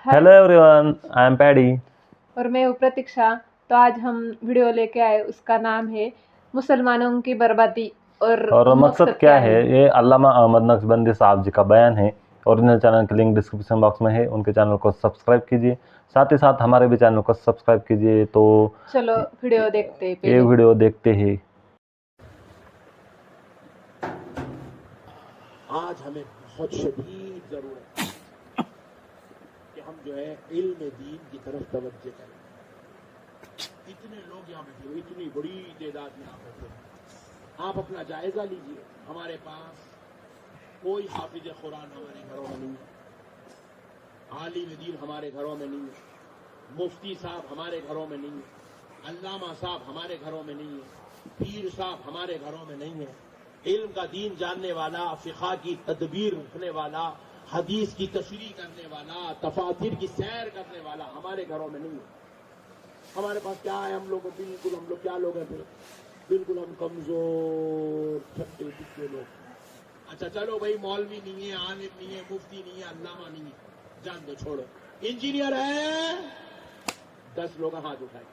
Hello everyone, I am paddy और मैं हूँ प्रतीक्षा। तो आज हम वीडियो लेके आए, उसका नाम है मुसलमानों की बर्बादी और मकसद क्या है। ये अल्लामा अहमद नक्शबंदी साहब जी का बयान है। ओरिजिनल चैनल की लिंक डिस्क्रिप्शन बॉक्स में है, उनके चैनल को सब्सक्राइब कीजिए, साथ ही साथ हमारे भी चैनल को सब्सक्राइब कीजिए। तो चलो वीडियो देखते हैं। ये पहले वीडियो देखते हैं। आज हमें बहुत शदीद जरूरत है कि हम जो है इल्म दीन की तरफ तवज्जो करें। इतने लोग यहाँ बैठे हुए, इतनी बड़ी तादाद में यहाँ बैठे हैं। आप अपना जायजा लीजिए। हमारे पास कोई हाफिज कुरान हमारे घरों में नहीं है, आलिम दीन हमारे घरों में नहीं है, मुफ्ती साहब हमारे घरों में नहीं है, अल्लामा साहब हमारे घरों में नहीं है, पीर साहब हमारे घरों में नहीं है। इल्म का दीन जानने वाला, फिक़ा की तदबीर रखने वाला, हदीस की तशरीह करने वाला, तफासिर की सैर करने वाला हमारे घरों में नहीं है। हमारे पास क्या है? हम लोग बिल्कुल, हम लोग क्या लोग हैं फिर? बिल्कुल हम कमजोर छट्टे पिछले लोग। अच्छा चलो भाई, मौलवी नहीं है, आलिम नहीं है, मुफ्ती नहीं है, अल्लामा नहीं है, जान दो, छोड़ो। इंजीनियर है, 10 लोग हाथ उठाए।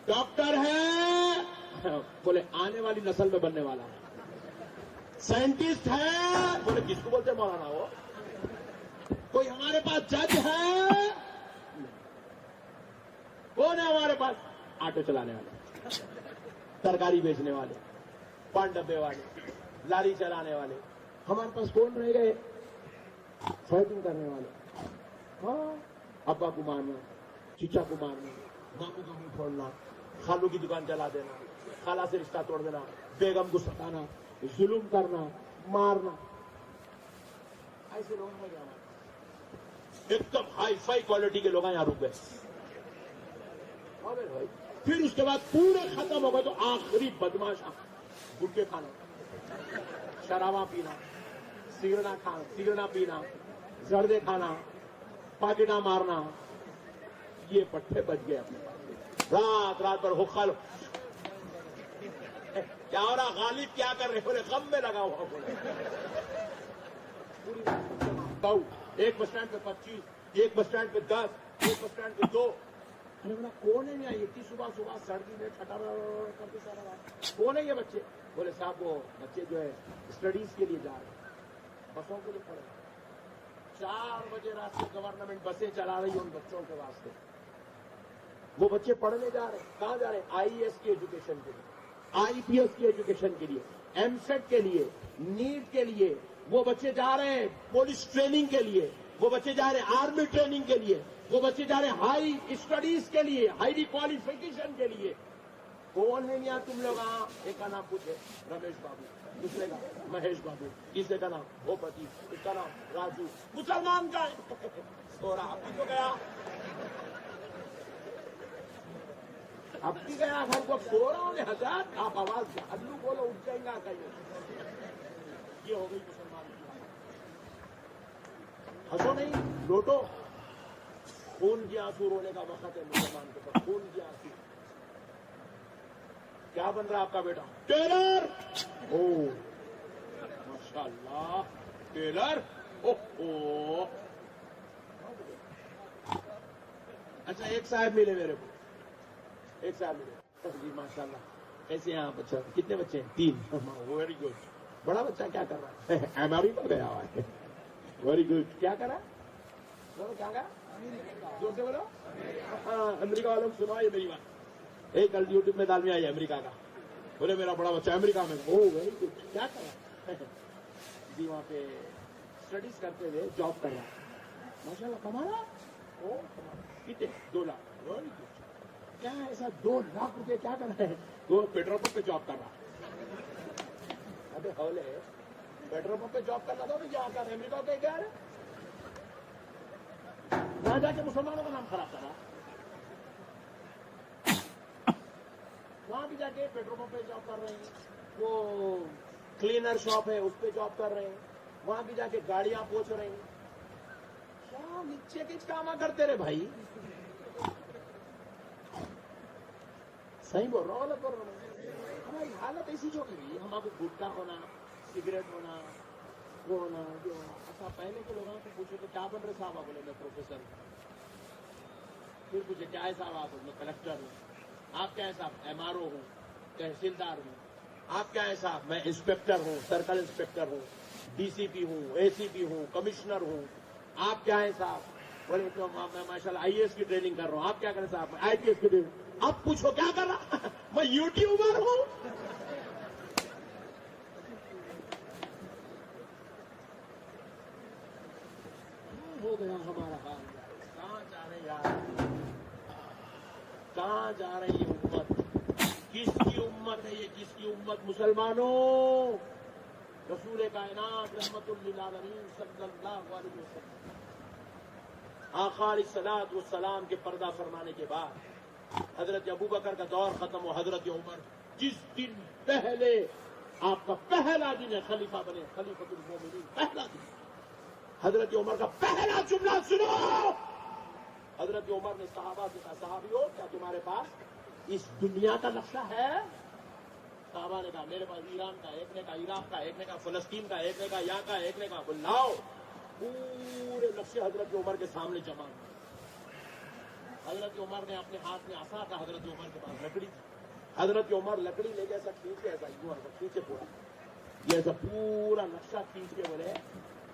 डॉक्टर है, बोले आने वाली नस्ल में बनने वाला है। साइंटिस्ट है, बोले किसको बोलते मौलाना वो। कोई हमारे पास जज है? कौन है हमारे पास? ऑटो चलाने वाले, तरकारी बेचने वाले, पान डब्बे वाले, लारी चलाने वाले। हमारे पास कौन रह गए? फाइटिंग करने वाले। हाँ, अब्बा को मारना, चीचा को मारना, मामू का मुंह फोड़ना, खालू की दुकान चला देना, खाला से रिश्ता तोड़ देना, बेगम को सताना, जुल्म करना, मारना। ऐसे लोग हो जाए, एकदम हाई फाई क्वालिटी के लोग यहाँ रुक गए। भाई फिर उसके बाद पूरे खत्म हो गए तो आखिरी बदमाश गुटके खाना, शराबा पीना, सिगरेट पीना, जर्दे खाना, पाकिटा मारना, ये पट्टे बच गए अपने पास। रात रात भर हुक्का लो। क्या हो रहा गालिब, क्या कर रहे? बोले गम में लगा हुआ। बोले एक बस स्टैंड पे 25, एक बस स्टैंड पे 10, एक बस स्टैंड पे 2। अरे बोला कौन है यहाँ इतनी सुबह सुबह सर्दी में ठटर करके सारा रात? कौन है ये बच्चे? बोले साहब वो बच्चे जो है स्टडीज के लिए जा रहे हैं, बसों के लिए पढ़े। 4 बजे रात से गवर्नमेंट बसें चला रही है उन बच्चों के वास्ते। वो बच्चे पढ़ने जा रहे हैं। कहाँ जा रहे हैं? आईएएस की एजुकेशन के लिए, आईपीएस की एजुकेशन के लिए, एमसेट के लिए, नीट के लिए। वो बच्चे जा रहे हैं पुलिस ट्रेनिंग के लिए, वो बच्चे जा रहे हैं आर्मी ट्रेनिंग के लिए, वो बच्चे जा रहे हैं हाई स्टडीज के लिए, हाई क्वालिफिकेशन के लिए। कौन है यहाँ तुम लोग? एक का नाम पूछे रमेश बाबू, दूसरे का महेश बाबू, तीसरे का नाम भोपति, इसका नाम राजू। मुसलमान का है सोरा। आपकी तो गया, अब की गया घर को। सोरा ने 1000 आप आवाज अल्लू बोलो उठ जाएगा कहीं। ये हो गई मुसलमान की। हंसो नहीं, लोटो। खून की आंसू रोने का वक्त है मुसलमान के पास। खून की आंसू। क्या बन रहा है आपका बेटा? टेलर। ओ माशाल्लाह, टेलर। ओहो। अच्छा एक साहब मिले मेरे को, एक साहब मिले जी, माशाल्लाह। कैसे हैं आप? अच्छा, कितने बच्चे हैं? 3। Very good. बड़ा बच्चा क्या कर रहा है? अमेरिका गया हुआ है। Very good. क्या कर रहा है? बोलो क्या करा? जोर से बोलो। हाँ, अमेरिका वालों को सुनाओ ये मेरी बात। एक कल यूट्यूब में डाल में आई अमेरिका का, बोले मेरा बड़ा बच्चा अमेरिका में। ओ वेरी गुड। क्या कर रहा है? जी वहाँ पे स्टडीज करते हुए जॉब कर रहा है। माशाल्लाह। कमा रहा? ओ कितने? 2 लाख। Very good. क्या है ऐसा 2 लाख रुपए क्या कर रहे हैं? वो पेट्रोल पंप पे जॉब कर रहा है। अबे हौले, पेट्रोल पंप पे जॉब करना था तो क्या कर अमेरिका के क्या है? वहां जाके मुसलमानों का नाम खराब करा। वहां भी जाके पेट्रोल पंप पे जॉब कर रहे हैं, वो क्लीनर शॉप है उस पे जॉब कर रहे हैं, वहां भी जाके गाड़ियां पोंछ रहे हैं। क्या नीचे के काम करते रहे भाई? सही बोल रहा हूँ, गलत बोल रहा हूँ? हमारी हालत ऐसी जो गई, हमारे गुटखा होना, सिगरेट होना, वो होना, जो अच्छा। पहले के लोगों को पूछो तो क्या बन रहे साहब? बोले मैं प्रोफेसर। फिर पूछे क्या है साहब आप? मैं कलेक्टर हूँ। आप क्या है साहब? MRO हूँ, तहसीलदार हूँ। आप क्या है साहब? मैं इंस्पेक्टर हूँ, सर्कल इंस्पेक्टर हूँ, DCP हूँ, ACP हूँ, कमिश्नर हूँ। आप क्या है साहब? बोले तो मैं माशाल्लाह IAS की ट्रेनिंग कर रहा हूँ। आप क्या करें साहब? मैं IPS की ट्रेनिंग। अब पूछो क्या कर रहा? मैं यूट्यूबर हूँ। हो गया हमारा हाल। कहाँ जा रहे यार? कहाँ जा रही है उम्मत? किसकी उम्मत है ये? किसकी उम्मत? मुसलमानों, रसूल कायनात रहमतुल लिल आलमीन सल्लल्लाहु अलैहि वसल्लम आका अलैहिस्सलातु वस्सलाम के पर्दा फरमाने के बाद हजरत अबू बकर का दौर खत्म हो, हजरत उमर जिस दिन पहले आपका पहला दिन है खलीफा बने, खलीफतुल मोमिनीन, पहला दिन, हजरत उमर का पहला जुमला सुनो। हजरत उमर ने सहाबा से कहा, सहाबियों क्या तुम्हारे पास इस दुनिया का नक्शा है? सहाबा ने कहा मेरे पास ईरान का, एक ने कहा इराक का, एक ने कहा फलस्तीन का, एक ने कहा यहाँ का, एक ने कहा बुलाओ। पूरे नक्शे हजरत उमर के सामने जमा हुए। हजरत उमर ने अपने हाथ में आसा था, हजरत उमर के पास लकड़ी थी। हजरत उमर लकड़ी लेके ऐसा खींचे, ऐसा यूं ऐसा खींचे पूरा, ये ऐसा पूरा नक्शा खींच के बोले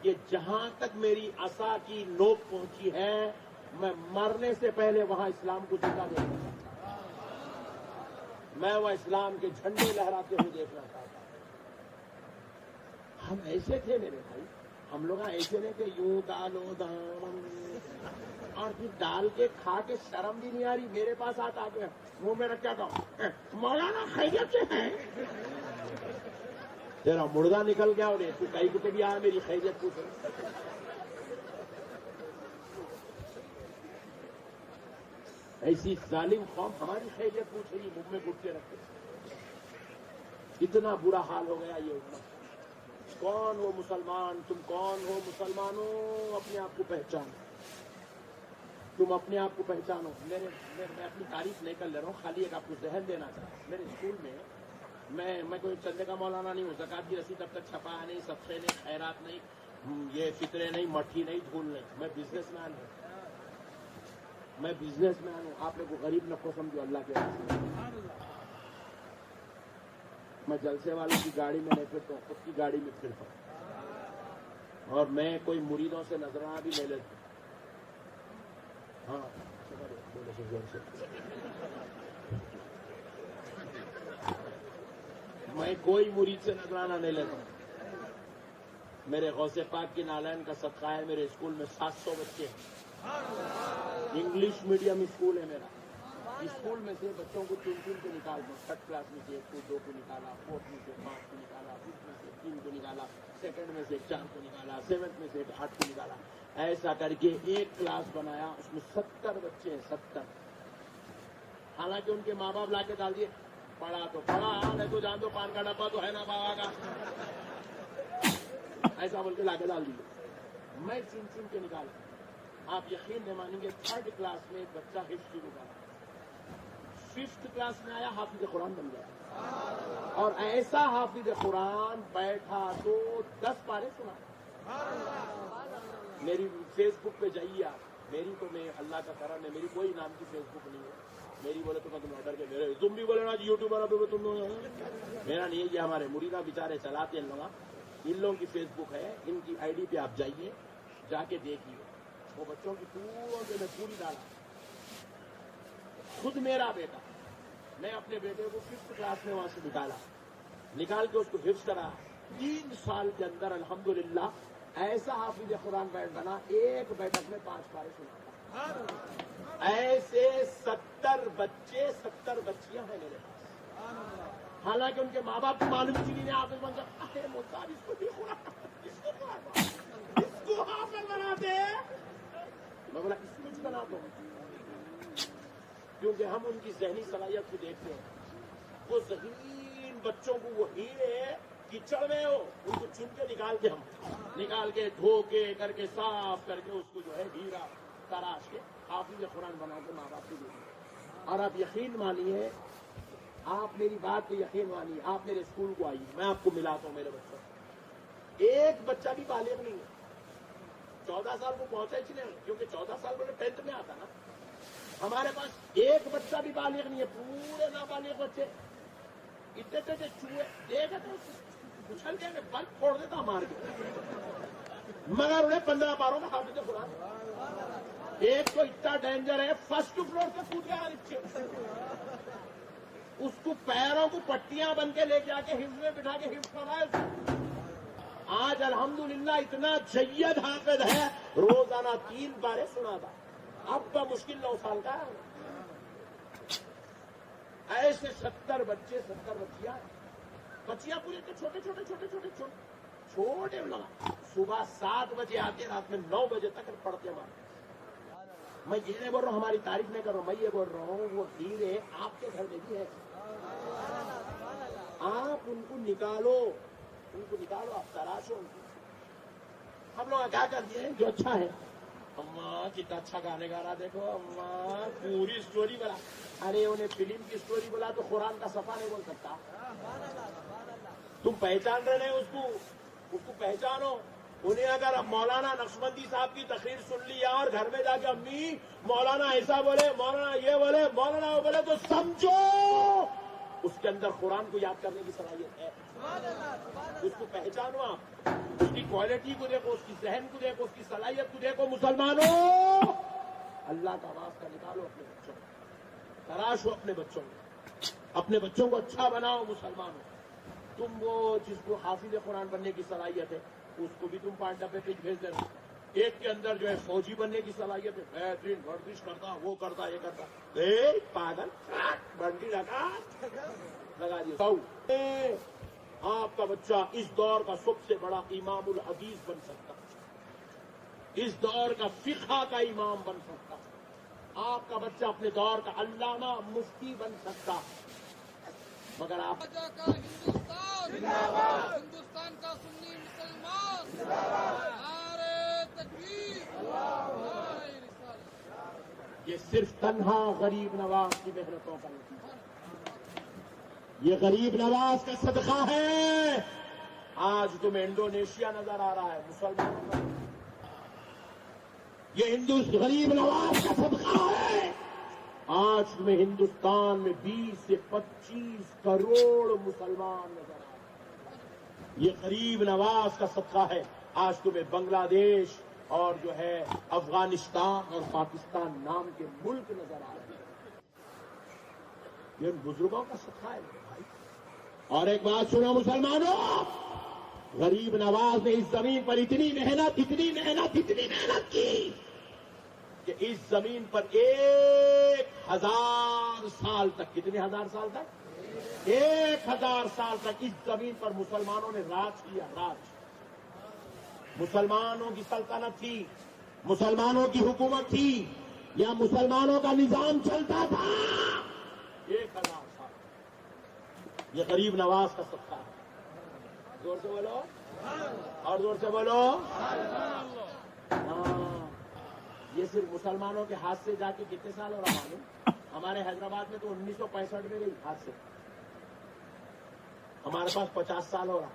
ये जहां तक मेरी आसा की नोक पहुंची है, मैं मरने से पहले वहां इस्लाम को जिंदा देखना चाहता हूं। मैं वह इस्लाम के झंडे लहराते हुए देखना चाहता हूं। हम ऐसे थे मेरे भाई, हम लोग ऐसे नहीं थे यूं डालो दाम और फिर डाल के खा के शर्म भी नहीं आ रही। मेरे पास आता गया मुंह में रखा था, मौलाना खैरियत से है? तेरा मुर्दा निकल गया और तू कहीं को भी आया मेरी खैरियत पूछ। ऐसी जालिम कौम हमारी खैरियत पूछ रही, मुंह में गुटके रखते। इतना बुरा हाल हो गया ये उम्मत। कौन हो मुसलमान? तुम कौन हो मुसलमानों? अपने आप को पहचानो, तुम अपने आप को पहचानो। मैं अपनी तारीफ नहीं कर ले रहा हूँ, खाली एक आपको जहन देना चाहता हूँ। मेरे स्कूल में मैं कोई चंदे का मौलाना नहीं हूँ, ज़कात की रसीद अब तक छपा नहीं, सदक़े नहीं, खैरात नहीं, ये फितरे नहीं, मट्ठी नहीं, धूल नहीं। मैं बिजनेसमैन हूँ, मैं बिजनेसमैन हूँ। आप लोग को गरीब न को समझो अल्लाह के वास्ते। मैं जलसे वालों की गाड़ी में नहीं फिरता हूँ, खुद की गाड़ी में फिरता हूँ। और मैं कोई मुरीदों से नजराना भी ले लेता हूँ। हाँ बोले से जोर से। मैं कोई मुरीद से नजराना नहीं लेता हूँ। मेरे गौसे पाक की नालायन का सदका है, मेरे स्कूल में 700 बच्चे हैं। इंग्लिश मीडियम स्कूल है मेरा। स्कूल में से बच्चों को चुन के निकालता हूँ। 3rd क्लास में से 1 को, 2 को निकाला, 4th में से 5 को निकाला, 5th में से 3 को निकाला, 2nd में से 4 को निकाला, 7th में से 8 को निकाला। ऐसा करके एक क्लास बनाया, उसमें 70 बच्चे हैं, 70। हालांकि उनके माँ बाप लाके डाल दिए, पढ़ा तो पढ़ा, नहीं तो जान दो पान का डब्बा तो है ना बाबा का, ऐसा बोल के लाके डाल दिए। मैं चुन के निकाला। आप यकीन नहीं मानेंगे, 3rd क्लास में एक बच्चा हिफ्ज़ शुरू करा, 5th क्लास में आया, हाफिज कुरान बन गया। और ऐसा हाफिज कुरान बैठा तो 10 पारे सुना। मेरी फेसबुक पे जाइए आप, मेरी तो मैं अल्लाह का करम है, मेरी कोई नाम की फेसबुक नहीं है। मेरी बोले तो मैं तुम ऑर्डर के मेरे, तुम भी बोले ना यूट्यूबर अभी तुम मेरा नहीं है, ये हमारे मुरीदा बेचारे चलाते हैं लोग, इन लोगों की फेसबुक है। इनकी आईडी पे आप जाइए, जाके देखिए, वो बच्चों की पूरी डाला। खुद मेरा बेटा, मैं अपने बेटे को 5th क्लास में वहां से निकाल के उसको हिफ्ज़ करा। 3 साल के अंदर अल्हम्दुलिल्लाह ऐसा हाफिज कुरान बैठ बना, एक बैठक में 5 पारे सुना। ऐसे 70 बच्चे, 70 बच्चियां हैं मेरे पास। हालांकि उनके माँ बाप को मालूम ही नहीं, हाफिज बन जाए, इसको हाफिज बना दे। मैं बोला इसको बना दो, क्योंकि हम उनकी ज़हनी सलाहियत को देखते हैं। वो ज़हीन बच्चों को वो हीरे कीचड़ में हो, उनको चुन के निकाल के धो के करके साफ करके उसको जो है हीरा तराश के हाफिज कुरान बना के माँ बाप को देते। और आप यकीन मानिए, आप मेरी बात पे यकीन मानिए, आप मेरे स्कूल को आइए, मैं आपको मिलाता हूँ मेरे बच्चों। एक बच्चा भी बालिग नहीं है, 14 साल को पहुंचा ही नहीं, क्योंकि 14 साल बोले 10th में आता ना। ہمارے پاس ایک بچہ بھی بالغ نہیں ہے، پورے نابالغ بچے اتنے اتنے چوہے دیکھے تو اچھل کے بلب پھوڑ دیتا مار کے، مگر انہیں 15 باروں میں حافظ قرآن۔ ایک تو اتنا ڈینجر ہے، فرسٹ فلور سے کود گیا نیچے، اس کو پیروں کو پٹیاں بن کے لے کے آ کے حفظ میں بٹھا کے حفظ کرا ہے۔ آج الحمدللہ اتنا جید حافظ ہے، روزانہ 3 باریں سناتا، اب تو مشکل 9 سال کا ہے۔ ایسے 70 بچے 70 بچیاں پورے تو چھوٹے چھوٹے چھوٹے چھوٹے چھوٹے چھوٹے لگا، صبح 7 بجے آتے رات میں 9 بجے تک پڑھتے ہمارے۔ میں یہ نہیں بول رہا ہوں ہماری تعریف نہیں کر رہا ہوں، میں یہ بول رہا ہوں وہ ہیرے آپ کے گھر میں بھی ہے، آپ ان کو نکالو، آپ تراشو ان کو۔ ہم لوگ کیا کر دیے جو اچھا ہے، اماں کتنا اچھا گانے گا رہا، دیکھو اماں پوری اسٹوری بنا، ارے انہیں فلم کی اسٹوری بولا تو قرآن کا صفحہ نہیں بول سکتا۔ تم پہچان رہے ہیں اس کو پہچانو۔ انہیں اگر مولانا نقشبندی صاحب کی تقریر سن لی اور گھر میں جا کے امی مولانا ایسا بولے، مولانا یہ بولے، مولانا وہ بولے، تو سمجھو اس کے اندر قرآن کو یاد کرنے کی صلاحیت ہے۔ اس کو پہچانو، آپ اس کی کوالٹی کو دیکھو، اس کی ذہن کو دیکھو، اس کی صلاحیت کو دیکھو۔ مسلمانوں اللہ کا واسطہ نکالو اپنے بچوں کو، تراشو اپنے بچوں کو، اپنے بچوں کو اچھا بناؤ۔ مسلمانوں تم وہ جس کو حافظ قرآن بننے کی صلاحیت ہے اس کو بھی تم 5 ڈبے پہ بھیج دینا۔ ایک کے اندر جو ہے فوجی بننے کی صلاحیت ہے، بہترین ورزش کرتا، وہ کرتا، یہ کرتا، پاگل بنٹی لگا دیا۔ آپ کا بچہ اس دور کا سب سے بڑا امام الحدیث بن سکتا، اس دور کا فقہ کا امام بن سکتا، آپ کا بچہ اپنے دور کا علامہ مفتی بن سکتا، مگر آپ ہندوستان کا سنی مسلمان، نعرے تکبیر، نعرے رسالت۔ یہ صرف تنہا غریب نواز کی محنتوں کا نتیجہ ہے، یہ غریب نواز کا صدقہ ہے۔ آج تمہیں انڈونیشیا نظر آ رہا ہے مسلمانوں کا، یہ غریب نواز کا صدقہ ہے۔ آج تمہیں ہندوستان میں 20 سے 25 کروڑ مسلمان نظر آ رہے ہیں، یہ غریب نواز کا صدقہ ہے۔ آج تمہیں بنگلہ دیش اور جو ہے افغانستان اور پاکستان نام کے ملک نظر آ رہے ہیں، یہ ان بزرگوں کا صدقہ ہے بھائی۔ اور ایک بات سنو مسلمانوں، غریب نواز نے اس زمین پر اتنی محنت کی کہ اس زمین پر 1000 سال تک، کتنے 1000 سال تک؟ 1000 سال تک اس زمین پر مسلمانوں نے راج کیا، راج۔ مسلمانوں کی سلطنت تھی، مسلمانوں کی حکومت تھی، یا مسلمانوں کا نظام چلتا تھا 1000 سال۔ یہ غریب نواز کا صدقہ ہے۔ زور سے بولو اور زور سے بولو۔ ہاں، یہ صرف مسلمانوں کے ہاتھ سے جا کے کتنے سال ہو رہا معلوم؟ ہمارے حیدرآباد میں تو 1965 میں گئی ہاتھ سے، ہمارے پاس 50 سال ہو رہا۔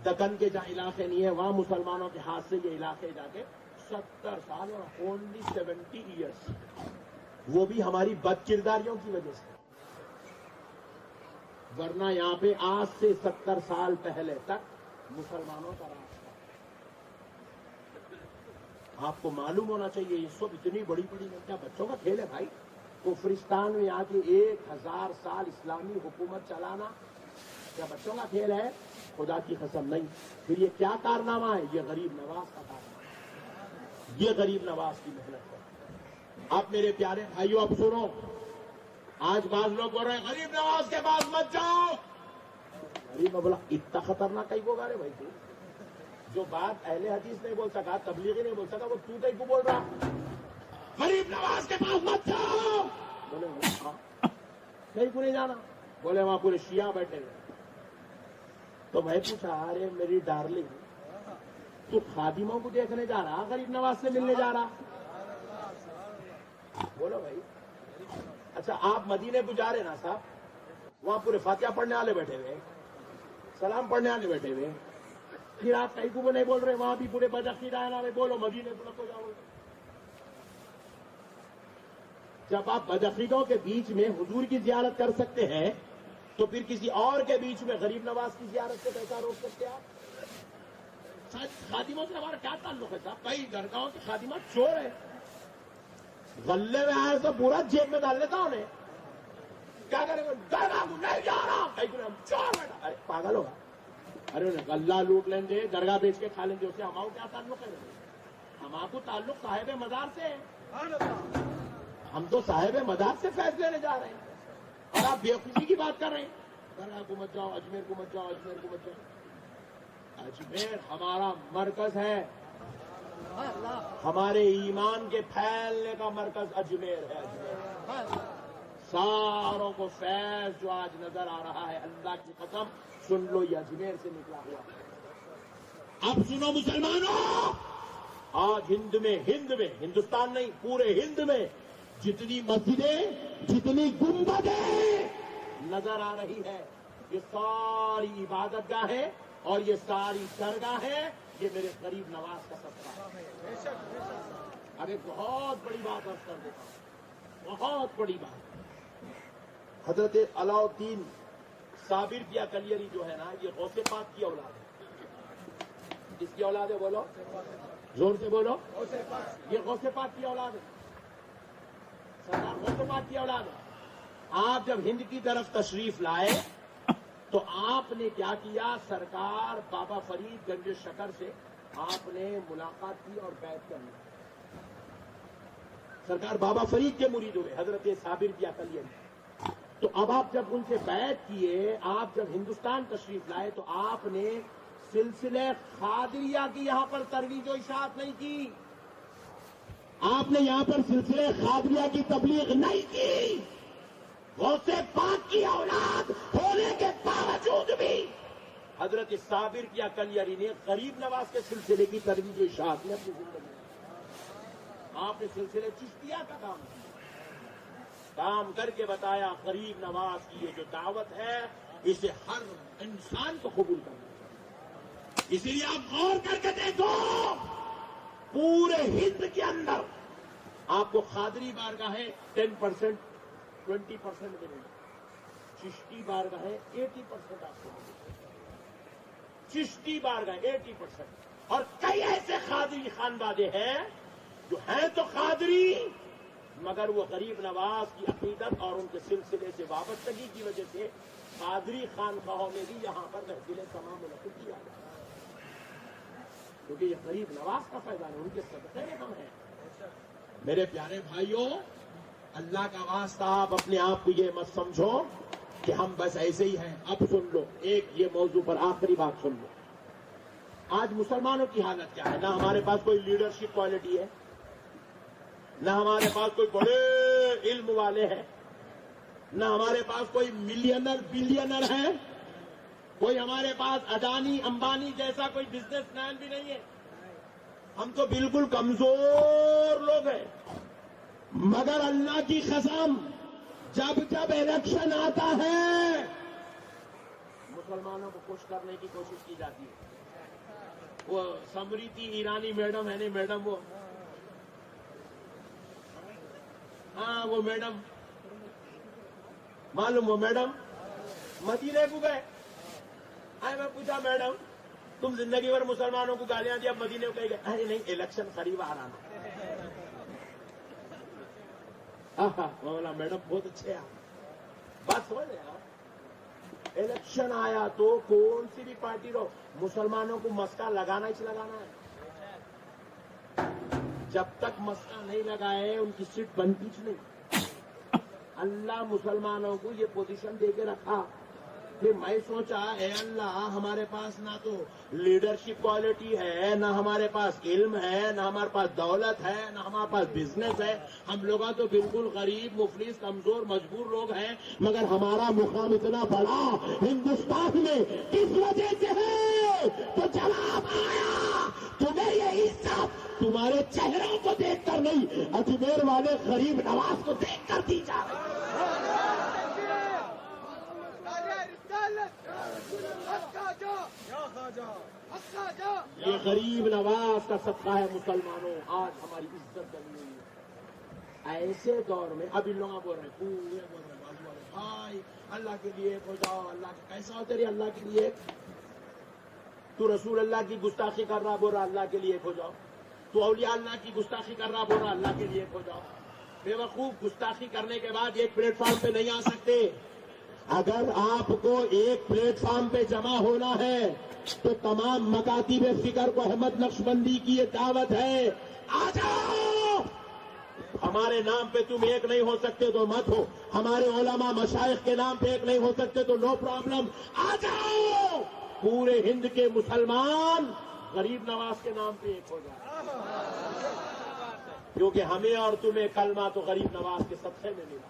دکن کے جہاں علاقے نہیں ہے وہاں مسلمانوں کے ہاتھ سے یہ علاقے جا کے 70 سال اور اونلی 70 ایئرس، وہ بھی ہماری بد کرداریوں کی وجہ سے، ورنہ یہاں پہ آج سے 70 سال پہلے تک مسلمانوں کا راج تھا۔ آپ کو معلوم ہونا چاہیے یہ سب اتنی بڑی بڑی کیا بچوں کا کھیل ہے بھائی؟ کفرستان میں آ کے 1000 سال اسلامی حکومت چلانا کیا بچوں کا کھیل ہے؟ خدا کی قسم نہیں۔ پھر یہ کیا کارنامہ ہے؟ یہ غریب نواز کا کارنامہ ہے، یہ غریب نواز کی محنت ہے۔ اب میرے پیارے بھائیو اب سنو، آج بعض لوگ بول رہے ہیں غریب نواز کے پاس مت جاؤ۔ غریب بولا اتنا خطرناک کہیں کو گا رہے بھائی؟ تو جو بات اہل حدیث نہیں بول سکا، تبلیغی نہیں بول سکا، وہ تو کہیں کو بول رہا غریب نواز کے پاس مت جاؤ؟ بولے کہیں کو نہیں جانا، بولے وہاں پورے شیعہ بیٹھے ہوئے۔ تو میں پوچھا ارے میری ڈارلنگ تو خادموں کو دیکھنے جا رہا غریب نواز سے ملنے جا رہا؟ بولو بھائی، اچھا آپ مدینے کو جا رہے نا صاحب، وہاں پورے فاتحہ پڑھنے والے بیٹھے ہوئے، سلام پڑھنے والے بیٹھے ہوئے، پھر آپ کہیں کو نہیں بول رہے وہاں بھی پورے بدعقیدہ ہے نا، بولو مدینے کو نہ جاؤ۔ جب آپ بدعقیدوں کے بیچ میں حضور کی زیارت کر سکتے ہیں تو پھر کسی اور کے بیچ میں غریب نواز کی زیارت سے کیسا روک سکتے ہیں آپ؟ خادموں سے ہمارا کیا تعلق ہے صاحب؟ کئی درگاہوں کے خادمات چور ہیں، غلے میں آئے تو پورا جیب میں ڈال لیتا انہیں. کیا کریں گے؟ درگاہ کو نہیں جا رہا، ہم چور بیٹا. ارے پاگل ہوگا. ارے غلہ لوٹ لیں گے، درگاہ بیچ کے کھا لیں گے، اسے ہمارا کیا تعلق ہے؟ ہمارا کو تعلق صاحب مزار سے ہے. ہم تو صاحب مدار سے فیصلے لینے جا رہے ہیں اور آپ بیوقوفی کی بات کر رہے ہیں. درگاہ کو مت جاؤ، اجمیر کو مت جاؤ، اجمیر کو مت جاؤ. اجمیر ہمارا مرکز ہے، ہمارے ایمان کے پھیلنے کا مرکز اجمیر ہے. اجمیر ساروں کو فیض جو آج نظر آ رہا ہے، اللہ کی قسم سن لو، یہ اجمیر سے نکلا ہوا. اب سنو مسلمانوں، آج ہند میں ہندوستان نہیں پورے ہند میں جتنی مسجدیں، جتنی گنبدیں نظر آ رہی ہے، یہ ساری عبادت گاہیں اور یہ ساری درگاہیں یہ میرے غریب نواز کا صدقہ ہے. اب ایک بہت بڑی بات عرض کر دیتا ہوں، بہت بڑی بات. حضرت علاؤالدین صابر کیا کلیری جو ہے نا، یہ غوث پاک کی اولاد ہے. کس کی اولاد ہے؟ بولو زور سے بولو. یہ غوث پاک کی اولاد ہے، سرکار غوث پاک کی اولاد ہے. آپ جب ہند کی طرف تشریف لائے تو آپ نے کیا کیا؟ سرکار بابا فرید گنج شکر سے آپ نے ملاقات کی اور بیعت کر لی. سرکار بابا فرید کے مرید ہوئے، حضرت صابر کیا کلیری. تو اب آپ جب ان سے بیعت کیے، آپ جب ہندوستان تشریف لائے تو آپ نے سلسلے قادریہ کی یہاں پر ترویج و اشاعت نہیں کی. آپ نے یہاں پر سلسلے قادریہ کی تبلیغ نہیں کی. غوث پاک کی اولاد ہونے کے باوجود بھی حضرت صابر کیا کلیری نے غریب نواز کے سلسلے کی ترویج و اشاعت میں اپنی زندگی میں. آپ نے سلسلے چشتیہ کا کام کر کے بتایا غریب نواز کی یہ جو دعوت ہے اسے ہر انسان کو قبول کرنا چاہیے. اسی لیے آپ غور کر کے دیکھو، پورے ہند کے اندر آپ کو قادری بارگاہیں 10%، 20% ملیں گے. چشتی بارگاہیں 80% آپ کو ملیں گے. چشتی بارگاہیں 80%. اور کئی ایسے قادری خانوادے ہیں جو ہیں تو قادری مگر وہ غریب نواز کی عقیدت اور ان کے سلسلے سے وابستگی کی وجہ سے قادری خانقاہوں میں بھی یہاں پر محفلیں تمام منعقد کیا جاتا ہے، کیونکہ یہ غریب نواز کا فیضان ہے، ان کے صدقے میں ہم ہیں. میرے پیارے بھائیوں، اللہ کا واسطہ آپ اپنے آپ کو یہ مت سمجھو کہ ہم بس ایسے ہی ہیں. اب سن لو، ایک یہ موضوع پر آخری بات سن لو. آج مسلمانوں کی حالت کیا ہے؟ نہ ہمارے پاس کوئی لیڈرشپ کوالٹی ہے، نہ ہمارے پاس کوئی بڑے علم والے ہیں، نہ ہمارے پاس کوئی ملینر بلینر ہے، کوئی ہمارے پاس اڈانی امبانی جیسا کوئی بزنس مین بھی نہیں ہے. ہم تو بالکل کمزور لوگ ہیں. مگر اللہ کی قسم، جب جب الیکشن آتا ہے مسلمانوں کو خوش کرنے کی کوشش کی جاتی ہے. وہ سمریتی ایرانی میڈم ہے نہیں میڈم، وہ میڈم معلوم، وہ میڈم مدینے کو گئے. میں پوچھا میڈم تم زندگی بھر مسلمانوں کو گالیاں دی، اب مدینے کو کہیں گے؟ ارے نہیں، الیکشن قریب آ رہا نا. مولا میڈم بہت اچھے ہیں. بات سمجھ رہے آپ؟ الیکشن آیا تو کون سی بھی پارٹی رہو، مسلمانوں کو مسکا لگانا ہی لگانا ہے. جب تک مسئلہ نہیں لگائے ان کی سیٹ بنتی نہیں. اللہ مسلمانوں کو یہ پوزیشن دے کے رکھا. پھر میں سوچا اے اللہ، ہمارے پاس نہ تو لیڈرشپ کوالٹی ہے، نہ ہمارے پاس علم ہے، نہ ہمارے پاس دولت ہے، نہ ہمارے پاس بزنس ہے. ہم لوگ تو بالکل غریب مفلس کمزور مجبور لوگ ہیں، مگر ہمارا مقام اتنا بڑا ہندوستان میں کس وجہ سے ہے؟ تو جواب آیا، تمہیں یہ عزت تمہارے چہروں کو دیکھ کر نہیں، اجمیر والے غریب نواز کو دیکھ کر دی جا رہی ہے. یہ غریب نواز کا صدقہ ہے مسلمانوں، آج ہماری عزت بنی ہوئی ہے. ऐसे दौर में अब इन लोग बोल रहे हैं, पूरे बोल रहे हैं बाजू वाले भाई अल्लाह के लिए हो जाओ, अल्लाह के कैसा हो तेरी अल्लाह के लिए, तू रसूल अल्लाह की गुस्ताखी कर रहा, बोल रहा अल्लाह के लिए हो जाओ, तू औलिया अल्लाह की गुस्ताखी कर रहा, बोल रहा अल्लाह के लिए हो जाओ। बेवकूफ, गुस्ताखी करने के बाद एक प्लेटफॉर्म पे नहीं आ सकते। अगर आपको एक प्लेटफॉर्म पे जमा होना है तो तमाम मकातीब फिक्र को अहमद नक्शबंदी की ये दावत है, आ जाओ। हमारे नाम पे तुम एक नहीं हो सकते तो मत हो, हमारे उलमा मशाइख के नाम पे एक नहीं हो सकते तो नो प्रॉब्लम, आ जाओ। पूरे हिंद के मुसलमान गरीब नवाज के नाम पे एक हो जाए, क्योंकि हमें और तुम्हें कलमा तो गरीब नवाज के सदक़े में मिला।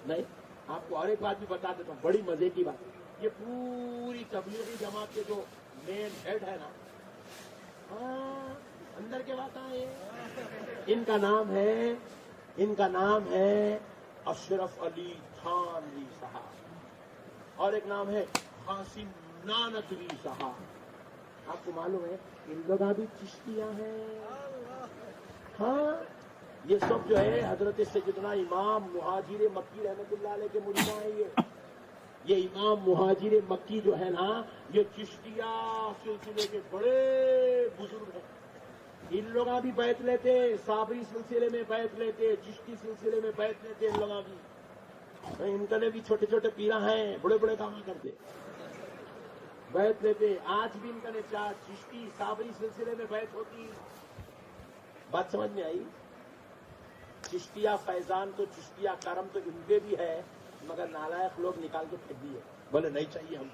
नहीं, आपको और एक बात भी बता देता हूँ, बड़ी मजे की बात, ये पूरी तबलीगी जमात के जो मेन हेड है ना, हाँ, अंदर के बात आए, इनका नाम है अशरफ अली थानवी साहब, और एक नाम है कासिम नानकवी साहब। आपको मालूम है इन लोग भी चिश्तिया हैं। हाँ, ये सब जो है हजरत सैयदना इमाम मुहाजिर मक्की रहमतुल्लाह अलैह के मुरीद हैं। ये इमाम मुहाजिर मक्की जो है ना, ये चिश्तिया सिलसिले के बड़े बुजुर्ग हैं। इन लोग भी बैठ लेते, साबरी सिलसिले में बैठ लेते, चिश्ती सिलसिले में बैठ लेते, इन लोग भी, इनके भी छोटे छोटे पीरा हैं, बड़े बड़े काम करते, बैठ लेते। आज भी इनका ने चार चिश्ती साबरी सिलसिले में बैठ होती। बात समझ में आई? चिश्तिया फैजान तो चिश्तिया करम तो इनके भी है, मगर नालायक लोग निकाल के फेंक दिए, बोले नहीं चाहिए हम,